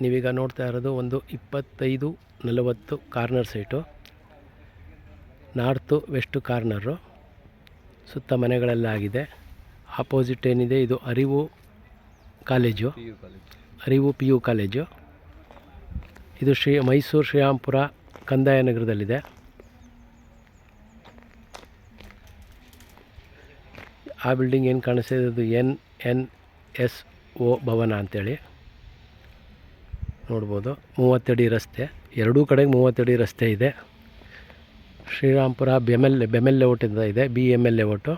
ನೀವೀಗ ನೋಡ್ತಾ ಇರೋದು ಒಂದು 25-40 corner site, north west corner, ಸುತ್ತ ಮನೆಗಳೆಲ್ಲ ಆಗಿದೆ. ಆಪೋಸಿಟ್ ಏನಿದೆ ಇದು ಅರಿವು ಕಾಲೇಜು, ಅರಿವು PU ಕಾಲೇಜು. ಇದು ಮೈಸೂರು ಶ್ರೀರಾಮ್ಪುರ ಕಂದಾಯ ನಗರದಲ್ಲಿದೆ. ಆ ಬಿಲ್ಡಿಂಗ್ ಏನು ಕಾಣಿಸ್ತಾ ಇದೆ ಅದು NNSO ಭವನ ಅಂತೇಳಿ ನೋಡ್ಬೋದು. 30 ಅಡಿ ರಸ್ತೆ, ಎರಡೂ ಕಡೆಗೆ 30 ಅಡಿ ರಸ್ತೆ ಇದೆ. ಶ್ರೀರಾಮ್ಪುರ ಬೆಮೆಲ್ ಲೇಔಟ್ ಇದೆ, BML ಲೇಔಟು.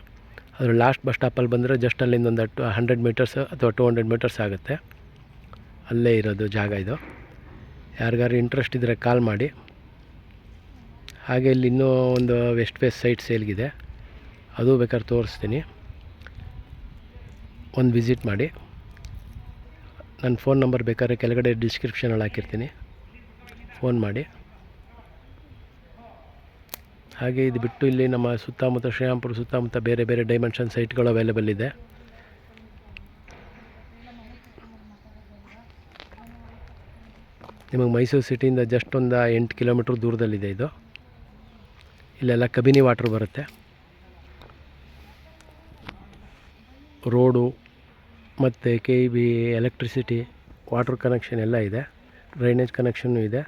ಅದ್ರ ಲಾಸ್ಟ್ ಬಸ್ ಸ್ಟಾಪಲ್ಲಿ ಬಂದರೆ ಜಸ್ಟ್ ಅಲ್ಲಿಂದ ಒಂದು 100 ಮೀಟರ್ಸ್ ಅಥವಾ 200 ಮೀಟರ್ಸ್ ಆಗುತ್ತೆ. ಅಲ್ಲೇ ಇರೋದು ಜಾಗ ಇದು. ಯಾರಿಗಾರು ಇಂಟ್ರೆಸ್ಟ್ ಇದ್ದರೆ ಕಾಲ್ ಮಾಡಿ. ಹಾಗೆ ಇಲ್ಲಿ ಇನ್ನೂ ಒಂದು ವೆಸ್ಟ್ ಫೇಸ್ ಸೈಟ್ ಸೇಲ್ಗಿದೆ, ಅದು ಬೇಕಾದ್ರೆ ತೋರಿಸ್ತೀನಿ, ಒಂದು ವಿಸಿಟ್ ಮಾಡಿ. ನನ್ನ ಫೋನ್ ನಂಬರ್ ಬೇಕಾದ್ರೆ ಕೆಳಗಡೆ ಡಿಸ್ಕ್ರಿಪ್ಷನಲ್ಲಿ ಹಾಕಿರ್ತೀನಿ, ಫೋನ್ ಮಾಡಿ. ಹಾಗೆ ಇದು ಬಿಟ್ಟು ಇಲ್ಲಿ ನಮ್ಮ ಸುತ್ತಮುತ್ತ ಶ್ರೀರಾಮ್ಪುರ ಸುತ್ತಮುತ್ತ ಬೇರೆ ಬೇರೆ ಡೈಮೆನ್ಷನ್ ಸೈಟ್ಗಳು ಅವೈಲೇಬಲ್ ಇದೆ. ನಿಮಗೆ ಮೈಸೂರು ಸಿಟಿಯಿಂದ ಜಸ್ಟ್ ಒಂದು 8 ಕಿಲೋಮೀಟ್ರ್ ದೂರದಲ್ಲಿದೆ ಇದು. ಇಲ್ಲೆಲ್ಲ ಕಬಿನಿ ವಾಟ್ರ್ ಬರುತ್ತೆ, ರೋಡು ಮತ್ತು KEB, ಎಲೆಕ್ಟ್ರಿಸಿಟಿ, ವಾಟ್ರ್ ಕನೆಕ್ಷನ್ ಎಲ್ಲ ಇದೆ, ಡ್ರೈನೇಜ್ ಕನೆಕ್ಷನ್ನು ಇದೆ.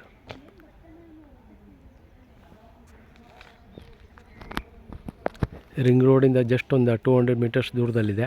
ರಿಂಗ್ ರೋಡಿಂದ ಜಸ್ಟ್ ಒಂದು 200 ಮೀಟರ್ಸ್ ದೂರದಲ್ಲಿದೆ.